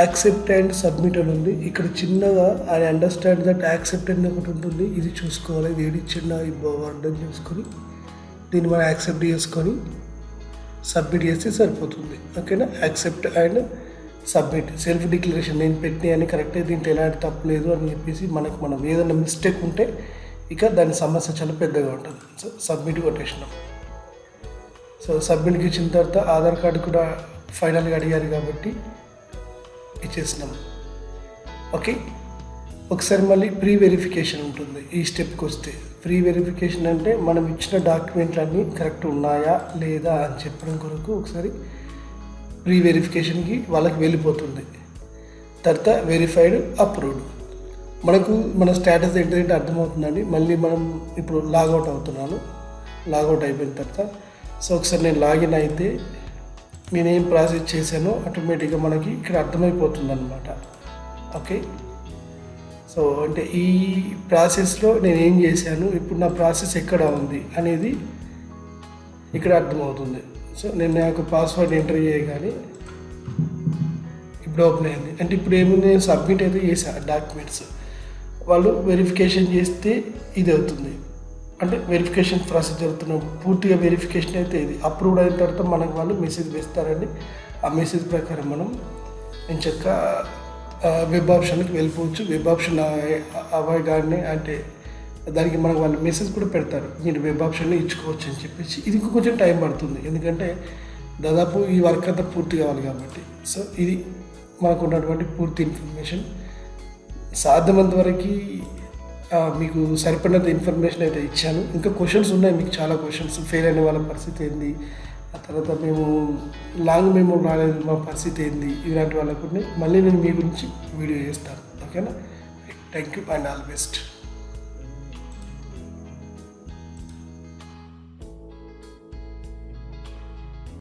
యాక్సెప్ట్ అండ్ సబ్మిట్ అని ఉంది. ఇక్కడ చిన్నగా ఐ అండర్స్టాండ్ దట్ యాక్సెప్ట్ అని ఒకటి ఉంటుంది, ఇది చూసుకోవాలి. ఇది ఏది చిన్న వర్డ్ అని చూసుకొని దీన్ని మనం యాక్సెప్ట్ చేసుకొని సబ్మిట్ చేస్తే సరిపోతుంది. ఓకేనా, accept and submit. Self declaration నేను పెట్టినా అని కరెక్టే, దీంట్లో ఎలాంటి తప్పు లేదు అని చెప్పేసి మనం ఏదైనా మిస్టేక్ ఉంటే ఇక దాని సమస్య చాలా పెద్దగా ఉంటుంది. సో సబ్మిట్ కొట్టేసినాం. సో సబ్మిట్కి ఇచ్చిన తర్వాత ఆధార్ కార్డు కూడా ఫైనల్గా అడిగారు కాబట్టి ఇచ్చేసినాం. ఓకే, ఒకసారి మళ్ళీ ప్రీ వెరిఫికేషన్ ఉంటుంది. ఈ స్టెప్కి వస్తే ప్రీ వెరిఫికేషన్ అంటే మనం ఇచ్చిన డాక్యుమెంట్లన్నీ కరెక్ట్ ఉన్నాయా లేదా అని చెప్పడం కొరకు ఒకసారి ప్రీ వెరిఫికేషన్కి వాళ్ళకి వెళ్ళిపోతుంది. తర్వాత వెరిఫైడ్ అప్రూవ్డ్. మనకు మన స్టేటస్ ఏంటంటే అర్థమవుతుందండి. మళ్ళీ మనం ఇప్పుడు లాగౌట్ అవుతున్నాను. లాగౌట్ అయిపోయిన తర్వాత సో ఒకసారి నేను లాగిన్ అయితే నేనేం ప్రాసెస్ చేశానో ఆటోమేటిక్గా మనకి ఇక్కడ అర్థమైపోతుంది అన్నమాట. ఓకే, సో అంటే ఈ ప్రాసెస్లో నేను ఏం చేశాను, ఇప్పుడు నా ప్రాసెస్ ఎక్కడ ఉంది అనేది ఇక్కడ అర్థమవుతుంది. సో నేను నాకు పాస్వర్డ్ ఎంటర్ చేయగానే ఇప్పుడు ఓపెన్ అయింది. అంటే ఇప్పుడు ఏముంది, నేను సబ్మిట్ అయితే చేశాను డాక్యుమెంట్స్, వాళ్ళు వెరిఫికేషన్ చేస్తే ఇది అవుతుంది. అంటే వెరిఫికేషన్ ప్రాసెస్ జరుగుతున్నాం, పూర్తిగా వెరిఫికేషన్ అయితే ఇది అప్రూవ్డ్ అయిన తర్వాత మనకు వాళ్ళు మెసేజ్ వేస్తారండి. ఆ మెసేజ్ ప్రకారం మనం ఎంచక్క వెబ్ ఆప్షన్కి వెళ్ళిపోవచ్చు. వెబ్ ఆప్షన్ అవ్వగానే అంటే దానికి మనకు వాళ్ళు మెసేజ్ కూడా పెడతారు, మీరు వెబ్ ఆప్షన్ని ఇచ్చుకోవచ్చు అని చెప్పేసి. ఇది కొంచెం టైం పడుతుంది, ఎందుకంటే దాదాపు ఈ వర్క్ అంతా పూర్తి కావాలి కాబట్టి. సో ఇది మనకు ఉన్నటువంటి పూర్తి ఇన్ఫర్మేషన్. సాధ్యమైనంత వరకు మీకు సరిపడినంత ఇన్ఫర్మేషన్ అయితే ఇచ్చాను. ఇంకా క్వశ్చన్స్ ఉన్నాయి, మీకు చాలా క్వశ్చన్స్. ఫెయిల్ అయిన వాళ్ళ పరిస్థితి ఏంది, ఆ తర్వాత మేము లాంగ్ మేము రాలేదు మా పరిస్థితి ఏంది, ఇలాంటి వాళ్ళకు మళ్ళీ నేను మీ గురించి వీడియో చేస్తాను. ఓకేనా, thank you and all best.